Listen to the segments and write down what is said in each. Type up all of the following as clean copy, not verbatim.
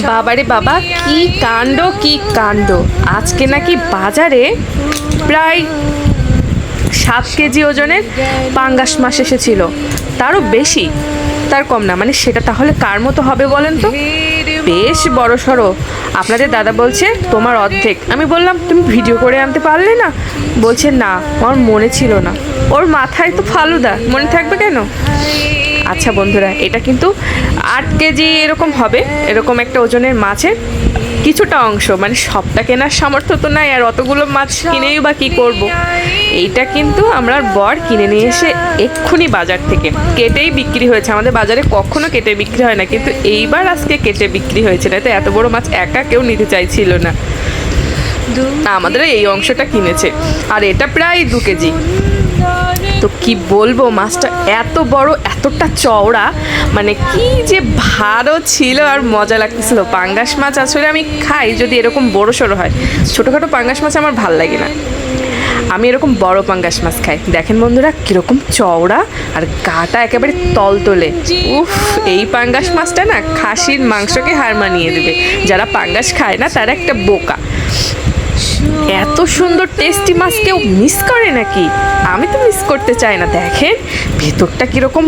বাবারে বাবা, কি কাণ্ড কি কাণ্ড! আজকে নাকি বাজারে প্রায় 7 কেজি ওজনের পাঙ্গাস মাছ এসেছিল। তারও বেশি, তার কম না। মানে সেটা তাহলে কার মতো হবে বলেন তো? বেশ বড় সড়ো। আপনাদের দাদা বলছে তোমার অর্ধেক। আমি বললাম তুমি ভিডিও করে আনতে পারলে না? বলছে না, আমার মনে ছিল না। ওর মাথায় তো ফালুদা, মনে থাকবে কেন? আচ্ছা বন্ধুরা, এটা কিন্তু 8 কেজি এরকম হবে, এরকম একটা ওজনের মাছের কিছুটা অংশ। মানে সবটা কেনার সামর্থ্য তো নাই, আর অতগুলো মাছ কিনেই বা কী করব। এইটা কিন্তু আমরা বর কিনে নিয়ে এসে এক্ষুনি বাজার থেকে কেটেই বিক্রি হয়েছে। আমাদের বাজারে কখনো কেটে বিক্রি হয় না, কিন্তু এইবার আজকে কেটে বিক্রি হয়েছে। না তো এত বড় মাছ একা কেউ নিতে চাইছিল না, আমাদের এই অংশটা কিনেছে। আর এটা প্রায় 2 কেজি। তো কি বলবো, মাছটা এত বড়, এতটা চওড়া, মানে কি যে ভালো ছিল আর মজা লাগতেছিল। পাঙ্গাস মাছ আসলে আমি খাই যদি এরকম বড় সড়ো হয়। ছোটোখাটো পাঙ্গাস মাছ আমার ভাল লাগে না, আমি এরকম বড় পাঙ্গাস মাছ খাই। দেখেন বন্ধুরা কীরকম চওড়া, আর গাটা একেবারে তলতলে। উফ, এই পাঙ্গাস মাছটা না খাসির মাংসকে হার মানিয়ে দেবে। যারা পাঙ্গাস খায় না তারা একটা বোকা। এত সুন্দর টেস্টি মাছ কেউ মিস করে নাকি? আমি তো মিস করতে চাই না। দেখেন ভেতরটা কীরকম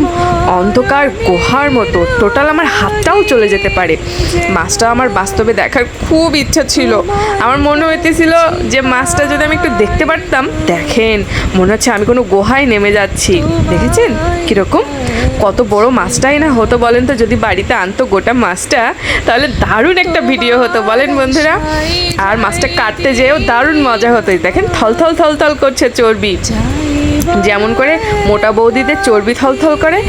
অন্ধকার গুহার মতো, টোটাল আমার হাতটাও চলে যেতে পারে। মাছটা আমার বাস্তবে দেখার খুব ইচ্ছা ছিল। আমার মনে হইতেছিল যে মাছটা যদি আমি একটু দেখতে পারতাম। দেখেন মনে হচ্ছে আমি কোনো গুহায় নেমে যাচ্ছি। দেখেছেন কীরকম? কত বড় মাছটাই না হতো বলেন তো, যদি বাড়িতে আনতো গোটা মাছটা, তাহলে দারুণ একটা ভিডিও হতো বলেন বন্ধুরা। আর মাছটা কাটতে যেয়েও দারুণ মজা হতো। দেখেন থলথল থলথল করছে চর্বি, যেমন করে মোটা বৌদিদের চর্বি থলথল করে,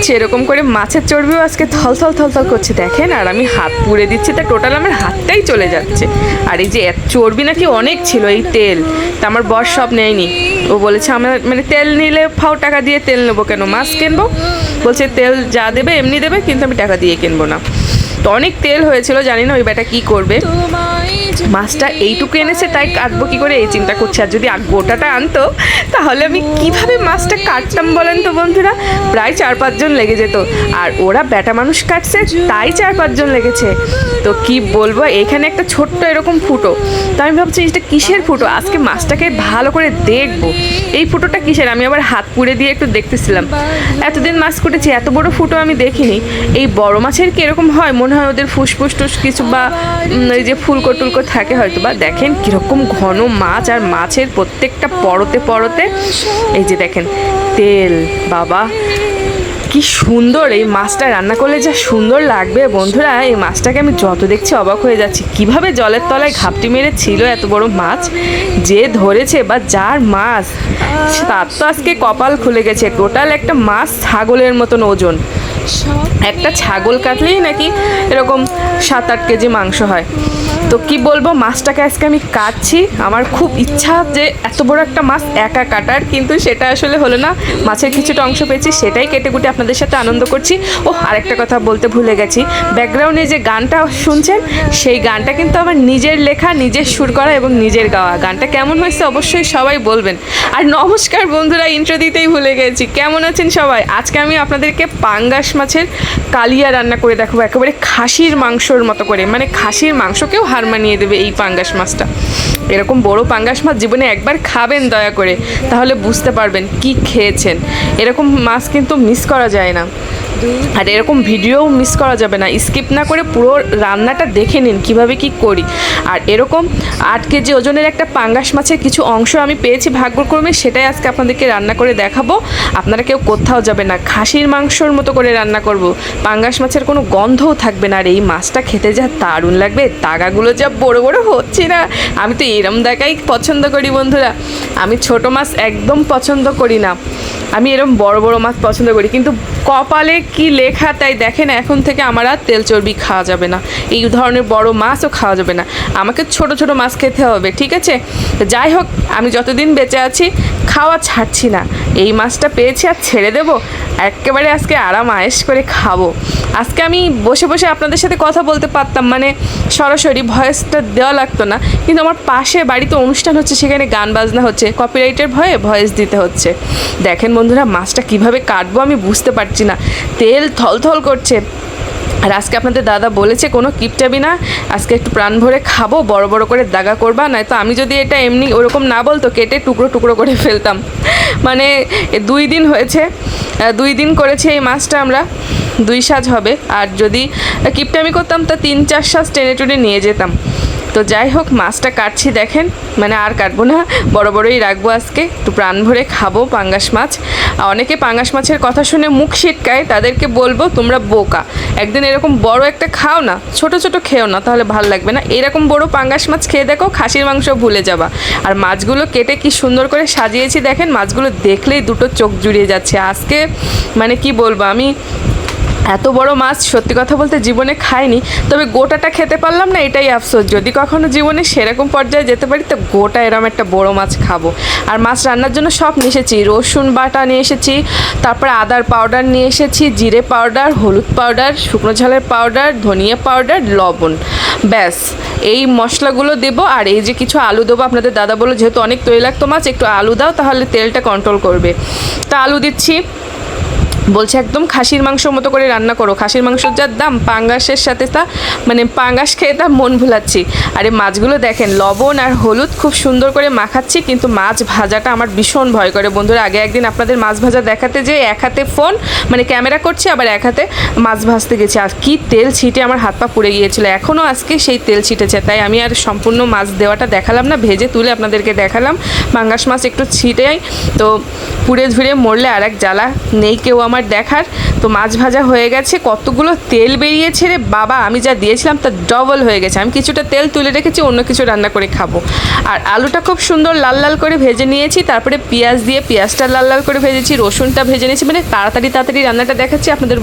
সেরকম করে মাছের চর্বিও আজকে থলথল থলথল করছে। দেখেন, আর আমি হাত পুড়ে দিচ্ছি, তা টোটাল আমার হাতটাই চলে যাচ্ছে। আর এই যে চর্বি নাকি অনেক ছিল, এই তেল তা আমার বর সব নেয়নি। ও বলেছে আমার মানে তেল নিলে ফাও, টাকা দিয়ে তেল নেবো কেন, মাছ কিনবো। বলছে তেল যা দেবে এমনি দেবে, কিন্তু আমি টাকা দিয়ে কিনবো না। তো অনেক তেল হয়েছিল, জানি না ওই বেটা কী করবে। মাছটা এইটুকু এনেছে, তাই কাটবো কী করে এই চিন্তা করছে। আর যদি গোটাটা আনতো তাহলে আমি কিভাবে মাছটা কাটতাম বলেন তো বন্ধুরা? প্রায় 4-5 জন লেগে যেত। আর ওরা বেটা মানুষ কাটছে, তাই 4-5 জন লেগেছে। তো কি বলবো, এখানে একটা ছোট্ট এরকম ফুটো। তো আমি ভাবছি এটা কিসের ফুটো, আজকে মাছটাকে ভালো করে দেখবো এই ফুটোটা কিসের। আমি আবার হাত পুড়ে দিয়ে একটু দেখতেছিলাম। এতদিন মাছ কুটেছি, এত বড় ফুটো আমি দেখিনি। এই বড় মাছের কি এরকম হয়? মনে হয় ওদের ফুসফুস টুস কিছু, বা এই যে ফুলকো টুলকো থাকে হয়তো বা। দেখেন কীরকম ঘন মাছ, আর মাছের প্রত্যেকটা পরতে পরতে এই যে দেখেন তেল। বাবা কি সুন্দর! এই মাছটা রান্না করলে যা সুন্দর লাগবে বন্ধুরা। এই মাছটাকে আমি যত দেখছি অবাক হয়ে যাচ্ছি, কিভাবে জলের তলায় ঘাপটি মেরে ছিল এত বড় মাছ। যে ধরেছে বা যার মাছ, তার তো আজকে কপাল খুলে গেছে। টোটাল একটা মাছ ছাগলের মতন ওজন। একটা ছাগল কাটলেই নাকি এরকম 7-8 কেজি মাংস হয়। তো কি বলবো, মাছটাকে আজকে আমি কাটছি। আমার খুব ইচ্ছা যে এত বড় একটা মাছ একা কাটার, কিন্তু সেটা আসলে হলো না। মাছের কিছুটা অংশ পেয়েছি, সেটাই কেটে কুটে আপনাদের সাথে আনন্দ করছি। ও আরেকটা কথা বলতে ভুলে গেছি, ব্যাকগ্রাউন্ডে যে গানটা শুনছেন, সেই গানটা কিন্তু আমার নিজের লেখা, নিজের সুর করা এবং নিজের গাওয়া। গানটা কেমন হয়েছে অবশ্যই সবাই বলবেন। আর নমস্কার বন্ধুরা, ইন্ট্রো দিতেই ভুলে গেছি। কেমন আছেন সবাই? আজকে আমি আপনাদেরকে পাঙ্গাস মাছের কালিয়া রান্না করে দেখাবো, একেবারে খাসির মাংসর মতো করে। মানে খাসির মাংসকেও হার মানিয়ে দেবে এই পাঙ্গাস মাছটা। এরকম বড় পাঙ্গাস মাছ জীবনে একবার খাবেন দয়া করে, তাহলে বুঝতে পারবেন কি খেয়েছেন। এরকম মাছ কিন্তু মিস করা যায় না, আর এরকম ভিডিও মিস করা যাবে না। স্কিপ না করে পুরো রান্নাটা দেখে নিন কিভাবে কি করি। আর এরকম 8 কেজি ওজনের একটা পাঙ্গাস মাছের কিছু অংশ আমি পেয়েছি ভাগ্যক্রমে, সেটাই আজকে আপনাদেরকে রান্না করে দেখাবো। আপনারা কেউ কোথাও যাবে না, খাসির মাংসর মতো করে রান্না করব। পাঙ্গাস মাছের কোনো গন্ধও থাকবে না। আর এই মাছটা খেতে যা দারুণ লাগবে, তাগাগুলো যা বড় বড় হচ্ছে না। আমি তো এরম দেখাই পছন্দ করি বন্ধুরা। আমি ছোট মাছ একদম পছন্দ করি না, আমি এরম বড় বড় মাছ পছন্দ করি। কিন্তু কপালে কি লেখা, তাই দেখেন এখন থেকে আমার আর তেল চর্বি খাওয়া যাবে না, এই ধরনের বড় মাছও খাওয়া যাবে না, আমাকে ছোট ছোট মাছ খেতে হবে, ঠিক আছে? যাই হোক, আমি যতদিন বেঁচে আছি খাওয়া ছাড়ছি না। এই মাছটা পেয়েছি আর ছেড়ে দেবো? একেবারে আজকে আরাম আয়েশ করে খাবো। আজকে আমি বসে বসে আপনাদের সাথে কথা বলতে পারতাম, মানে সরাসরি ভয়েসটা দেওয়া লাগতো না, কিন্তু আমার পাশে বাড়িতে অনুষ্ঠান হচ্ছে, সেখানে গান বাজনা হচ্ছে, কপিরাইটের ভয়ে ভয়েস দিতে হচ্ছে। দেখেন বন্ধুরা মাছটা কিভাবে কাটবো আমি বুঝতে পারছি না, তেল থলথল করছে। আর আর আজকে আপনাদের দাদা বলেছে কোনো কিপটাবি না, আজকে একটু প্রাণ ভরে খাবো, বড় বড় করে দাগা করবা, নয়তো আমি যদি এটা এমনি ওরকম না বলতো কেটে টুকরো টুকরো করে ফেলতাম। মানে 2 দিন হয়েছে, 2 দিন করেছি এই মাছটা আমরা, 2 সাজ হবে। আর যদি কিপটামি করতাম তা 3-4 সাজ টেনে টুনে নিয়ে যেতাম। তো যাই হোক, মাছটা কাটছি দেখেন, মানে আর কাটবো না, বড় বড়ই রাখবো আজকে, একটু প্রাণ ভরে খাবো পাঙ্গাস মাছ। অনেকে পাঙ্গাস মাছের কথা শুনে মুখ ছিটকায়, তাদেরকে বলবো তোমরা বোকা, একদিন এরকম বড় একটা খাও না, ছোট ছোট খেও না, তাহলে ভাল লাগবে না। এরকম বড় পাঙ্গাস মাছ খেয়ে দেখো, খাসির মাংস ভুলে যাবা। আর মাছগুলো কেটে কি সুন্দর করে সাজিয়েছি দেখেন, মাছগুলো দেখলেই দুটো চোখ জুড়িয়ে যাচ্ছে। আজকে মানে কি বলবো, আমি এত বড় মাছ সত্যি কথা বলতে জীবনে খাইনি, তবে গোটাটা খেতে পারলাম না, এটাই আফসোস। যদি কখনো জীবনে সেরকম পর্যায়ে যেতে পারি তো গোটা এরম একটা বড় মাছ খাবো। আর মাছ রান্নার জন্য সব নিয়ে এসেছি, রসুন বাটা নিয়ে এসেছি, তারপরে আদার পাউডার নিয়ে এসেছি, জিরে পাউডার, হলুদ পাউডার, শুকনো ঝালের পাউডার, ধনিয়া পাউডার, লবণ, ব্যাস এই মশলাগুলো দেবো। আর এই যে কিছু আলু দেবো, আপনাদের দাদা বললো যেহেতু অনেক তৈলাক্ত মাছ একটু আলু দাও, তাহলে তেলটা কন্ট্রোল করবে। তা আলু দিচ্ছি, বলছে একদম খাসির মাংসর মতো করে রান্না করো। খাসির মাংসর যার দাম, পাঙ্গাসের সাথে তা মানে পাঙ্গাস খেয়ে তার মন ভুলাচ্ছি। আর এই মাছগুলো দেখেন, লবণ আর হলুদ খুব সুন্দর করে মাখাচ্ছি, কিন্তু মাছ ভাজাটা আমার ভীষণ ভয় করে বন্ধুরা। আগে একদিন আপনাদের মাছ ভাজা দেখাতে যে এক হাতে ফোন মানে ক্যামেরা করছি, আবার এক হাতে মাছ ভাজতে গেছি, আর কি তেল ছিটে আমার হাত পা পুড়ে গিয়েছিল, এখনও আজকে সেই তেল ছিটেছে। তাই আমি আর সম্পূর্ণ মাছ দেওয়াটা দেখালাম না, ভেজে তুলে আপনাদেরকে দেখালাম। পাঙ্গাস মাছ একটু ছিটেই তো পুড়ে ঝুড়ে মরলে আর এক জ্বালা নেই কেউ আমার দেখার। তো মাছ ভাজা হয়ে গেছে, কতগুলো তেল বেরিয়েছে রে বাবা, আমি যা দিয়েছিলাম তার ডবল হয়ে গেছে। আমি কিছুটা তেল তুলে রেখেছি, অন্য কিছু রান্না করে খাবো। আর আলুটা খুব সুন্দর লাল লাল করে ভেজে নিয়েছি, তারপরে পেঁয়াজ দিয়ে পেঁয়াজটা লাল লাল করে ভেজেছি, রসুনটা ভেজে নিয়েছি, মানে তাড়াতাড়ি রান্নাটা দেখাচ্ছি আপনাদের,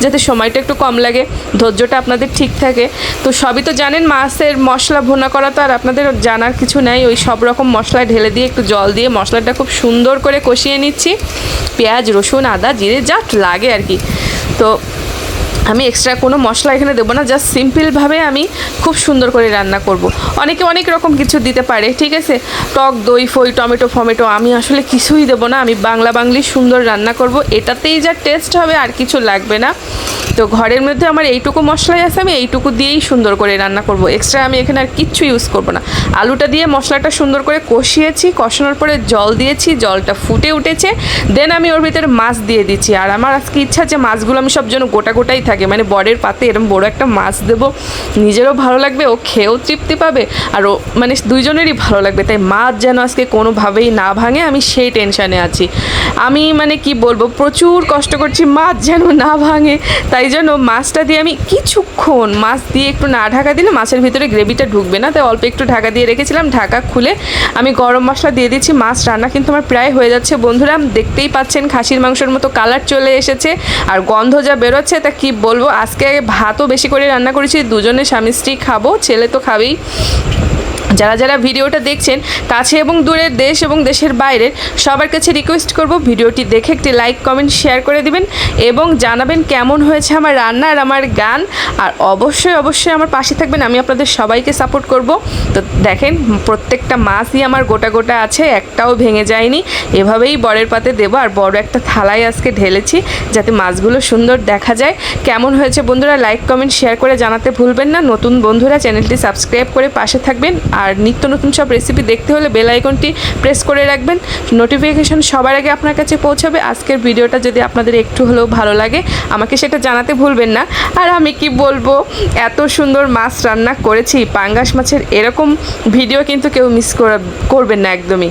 যাতে সময়টা একটু কম লাগে, ধৈর্যটা আপনাদের ঠিক থাকে। তো সবই তো জানেন, মাছের মশলা ভুনা করা তো আর আপনাদের জানার কিছু নেই, ওই সব রকম মশলা ঢেলে দিয়ে একটু জল দিয়ে মশলাটা খুব সুন্দর করে কষিয়ে নিচ্ছি, পেঁয়াজ রসুন আদা জিরে যা লাগে আর কি। তো আমি এক্সট্রা কোনো মশলা এখানে দেবো না, জাস্ট সিম্পলভাবে আমি খুব সুন্দর করে রান্না করব। অনেকে অনেক রকম কিছু দিতে পারে, ঠিক আছে, টক দই ফই টমেটো ফমেটো, আমি আসলে কিছুই দেবো না, আমি বাংলি সুন্দর রান্না করব, এটাতেই যা টেস্ট হবে আর কিছু লাগবে না। তো ঘরের মধ্যে আমার এইটুকু মশলাই আছে, আমি এইটুকু দিয়েই সুন্দর করে রান্না করব, এক্সট্রা আমি এখানে আর কিচ্ছু ইউজ করব না। আলুটা দিয়ে মশলাটা সুন্দর করে কষিয়েছি, কষানোর পরে জল দিয়েছি, জলটা ফুটে উঠেছে, দেন আমি ওর ভিতরে মাছ দিয়ে দিচ্ছি। আর আমার আজকে ইচ্ছা যে মাছগুলো আমি সব যেন গোটা গোটাই থাকে, মানে বরের পাতে এরকম বড় একটা মাছ দেবো, নিজেরও ভালো লাগবে, ও খেয়েও তৃপ্তি পাবে, আর ও মানে দুইজনেরই ভালো লাগবে। তাই মাছ যেন আজকে কোনোভাবেই না ভাঙে, আমি সেই টেনশানে আছি। আমি মানে কি বলবো, প্রচুর কষ্ট করছি মাছ যেন না ভাঙে। তাই জন্য মাছটা দিয়ে আমি কিছুক্ষণ, মাছ দিয়ে একটু না ঢাকা দিলে মাছের ভিতরে গ্রেভিটা ঢুকবে না, তাই অল্প একটু ঢাকা দিয়ে রেখেছিলাম, ঢাকা খুলে আমি গরম মশলা দিয়ে দিচ্ছি। মাছ রান্না কিন্তু আমার প্রায় হয়ে যাচ্ছে বন্ধুরা, দেখতেই পাচ্ছেন খাসির মাংসের মতো কালার চলে এসেছে, আর গন্ধ যা বেরোচ্ছে তা কি বলবো। আজকে ভাতও বেশি করে রান্না করেছি, দুজনে স্বামী স্ত্রী খাবো, ছেলে তো খাবেই। যারা যারা ভিডিওটা দেখছেন কাছে এবং দূরের, দেশ এবং দেশের বাইরের, সবার কাছে রিকোয়েস্ট করব ভিডিওটি দেখে একটি লাইক কমেন্ট শেয়ার করে দিবেন এবং জানাবেন কেমন হয়েছে আমার রান্না আর আমার গান। আর অবশ্যই আমার পাশে থাকবেন, আমি আপনাদের সবাইকে সাপোর্ট করব। তো দেখেন প্রত্যেকটা মাছই আমার গোটা গোটা আছে, একটাও ভেঙে যায়নি। এভাবেই বরের পাতে দেবো, আর বড় একটা থালায় আজকে ঢেলেছি যাতে মাছগুলো সুন্দর দেখা যায়। কেমন হয়েছে বন্ধুরা লাইক কমেন্ট শেয়ার করে জানাতে ভুলবেন না। নতুন বন্ধুরা চ্যানেলটি সাবস্ক্রাইব করে পাশে থাকবেন, আর নিত্য নতুন সব রেসিপি দেখতে হলে বেল আইকনটি প্রেস করে রাখবেন, নোটিফিকেশন সবার আগে আপনার কাছে পৌঁছাবে। আজকের ভিডিওটা যদি আপনাদের একটু হলেও ভালো লাগে আমাকে সেটা জানাতে ভুলবেন না। আর আমি কি বলবো, এত সুন্দর মাছ রান্না করেছি, পাঙ্গাস মাছের এরকম ভিডিও কিন্তু কেউ মিস করবেন না একদমই।